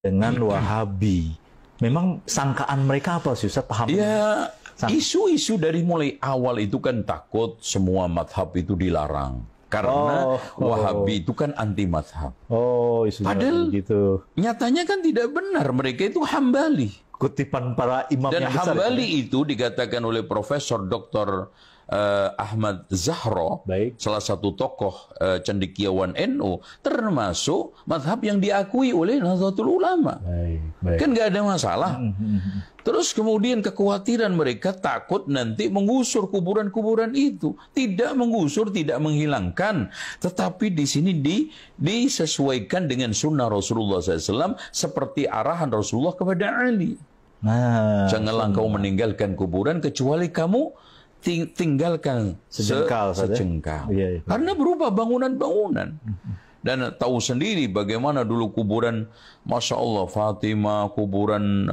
dengan Wahabi. Memang sangkaan mereka apa sih Ustaz? Paham? Ya, isu-isu dari mulai awal itu kan takut semua madhab itu dilarang. Karena Wahabi itu kan anti madhab. Oh, isunya Padahal gitu. nyatanya kan tidak benar. Mereka itu Hambali. Kutipan para imam Dan yang besar. Hambali itu dikatakan oleh Profesor Dr. Ahmad Zahro, Baik. salah satu tokoh cendekiawan NU, termasuk madhab yang diakui oleh Nahdlatul Ulama. Baik. Kan nggak ada masalah. Terus kemudian kekhawatiran mereka takut nanti menggusur kuburan-kuburan itu. Tidak menggusur, tidak menghilangkan. Tetapi di sini disesuaikan dengan sunnah Rasulullah SAW seperti arahan Rasulullah kepada Ali. Nah, Janganlah kau meninggalkan kuburan kecuali kamu tinggalkan Sejengkal, sejengkal. Iya, iya. Karena berupa bangunan-bangunan. Dan tahu sendiri bagaimana dulu kuburan, Masya Allah, Fatimah, kuburan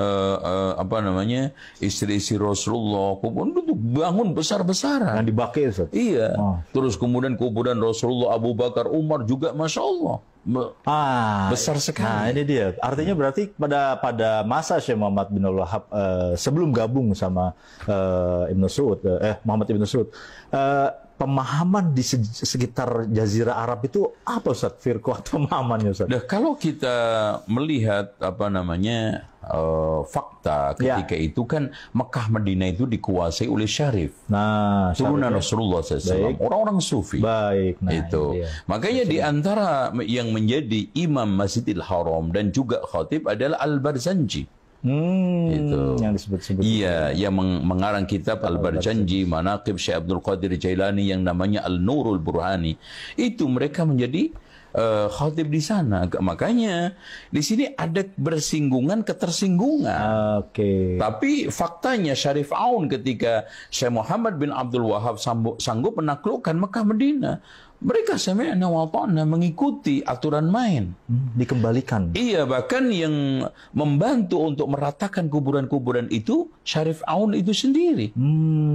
istri-istri Rasulullah, kuburan itu bangun besar-besaran. yang dibakir Ustaz. Iya. Terus kemudian kuburan Rasulullah, Abu Bakar, Umar juga, Masya Allah, besar sekali. Nah, ini dia. Artinya berarti pada masa Syekh Muhammad bin Abdul Wahab sebelum gabung sama Muhammad Ibn Saud, pemahaman di sekitar Jazirah Arab itu apa Ustaz? Firqah pemahamannya Ustaz? Nah, kalau kita melihat fakta ketika itu kan Mekah Madinah itu dikuasai oleh Syarif. Nah, turunan Rasulullah SAW, orang-orang sufi. Baik. Nah, itu. Makanya di antara yang menjadi imam Masjidil Haram dan juga khatib adalah Al-Barzanji. Itu. Yang disebut-sebut. Iya, yang mengarang kitab Al-Barzanji, Manaqib Syekh Abdul Qadir Jailani yang namanya Al-Nurul Burhani. Itu mereka menjadi khatib di sana. Makanya di sini ada bersinggungan ketersinggungan. Oke. Tapi faktanya Syarif Aun ketika Syekh Muhammad bin Abdul Wahab sanggup menaklukkan Mekah Madinah, mereka sami'na wa ta'na, mengikuti aturan main. Dikembalikan. Iya, bahkan yang membantu untuk meratakan kuburan-kuburan itu Syarif Aun itu sendiri.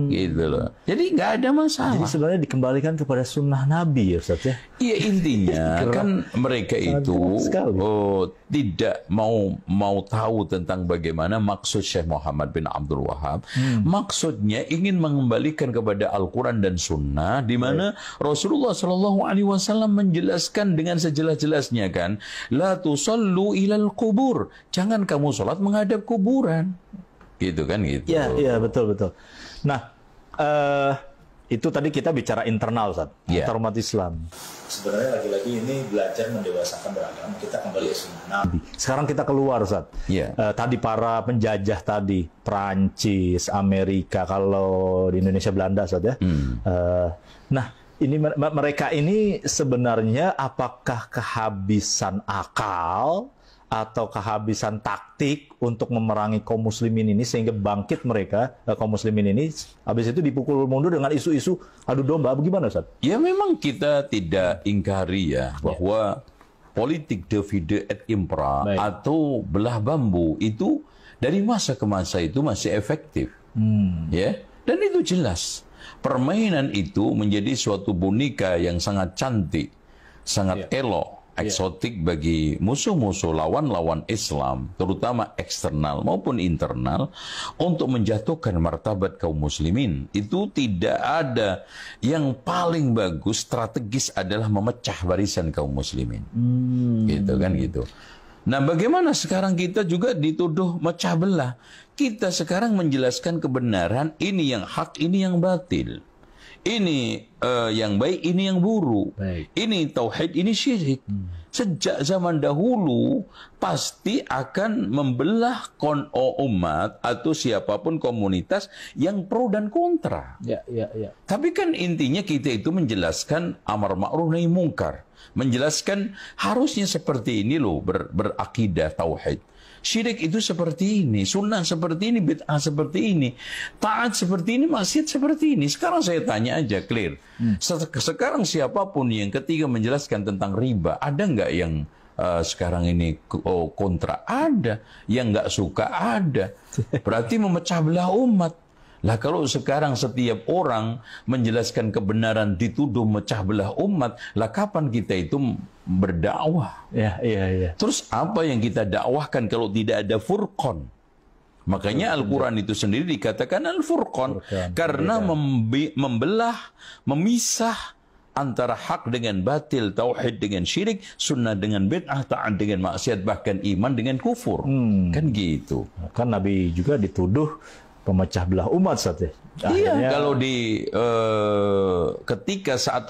Gitu loh. Jadi nggak ada masalah. Jadi sebenarnya dikembalikan kepada sunnah Nabi ya Ustaz ya? Iya, intinya kan mereka itu tidak mau tahu tentang bagaimana maksud Syekh Muhammad bin Abdul Wahab. Maksudnya ingin mengembalikan kepada Al-Quran dan Sunnah, di mana Rasulullah Shallallahu Alaihi Wasallam menjelaskan dengan sejelas-jelasnya kan, la tusallu ilal kubur, jangan kamu sholat menghadap kuburan, gitu kan gitu. Iya betul. Nah, itu tadi kita bicara internal Ustaz, antar umat Islam. Sebenarnya lagi-lagi ini belajar mendewasakan beragama, kita kembali ke sunnah Nabi. Sekarang kita keluar Ustaz. Tadi para penjajah tadi, Prancis, Amerika, kalau di Indonesia Belanda Ustaz ya. Nah, ini mereka ini sebenarnya apakah kehabisan akal atau kehabisan taktik untuk memerangi kaum muslimin ini sehingga bangkit mereka, kaum muslimin ini habis itu dipukul mundur dengan isu-isu adu domba? Bagaimana Ustaz? Ya memang kita tidak ingkari ya bahwa politik divide et impera atau belah bambu itu dari masa ke masa itu masih efektif. Ya, dan itu jelas. Permainan itu menjadi suatu boneka yang sangat cantik, sangat elok, eksotik bagi musuh-musuh lawan-lawan Islam, terutama eksternal maupun internal, untuk menjatuhkan martabat kaum muslimin. Itu tidak ada yang paling bagus, strategis adalah memecah barisan kaum muslimin. Gitu kan gitu. Nah, bagaimana sekarang kita juga dituduh mecah belah? Kita sekarang menjelaskan kebenaran, ini yang hak, ini yang batil. Ini yang baik, ini yang buruk. Ini tauhid, ini syirik. Sejak zaman dahulu pasti akan membelah umat atau siapapun komunitas yang pro dan kontra. Tapi kan intinya kita itu menjelaskan amar ma'ruf nahi mungkar. Menjelaskan harusnya seperti ini loh berakidah tauhid. Syirik itu seperti ini, sunnah seperti ini, bid'ah seperti ini, taat seperti ini, maksiat seperti ini. Sekarang saya tanya aja, clear. Sekarang siapapun yang ketiga menjelaskan tentang riba, ada nggak yang sekarang ini kontra? Ada. Yang nggak suka ada. Berarti memecah belah umat. Lah kalau sekarang setiap orang menjelaskan kebenaran dituduh mecah belah umat, lah kapan kita itu berdakwah? Ya, iya. Terus apa yang kita dakwahkan kalau tidak ada furqan? Makanya Al-Quran itu sendiri dikatakan Al-Furqan. Karena membelah, memisah antara hak dengan batil, tauhid dengan syirik, sunnah dengan bid'ah, taat dengan maksiat, bahkan iman dengan kufur. Kan gitu. Kan Nabi juga dituduh pemecah belah umat saat Iya, kalau di ketika saat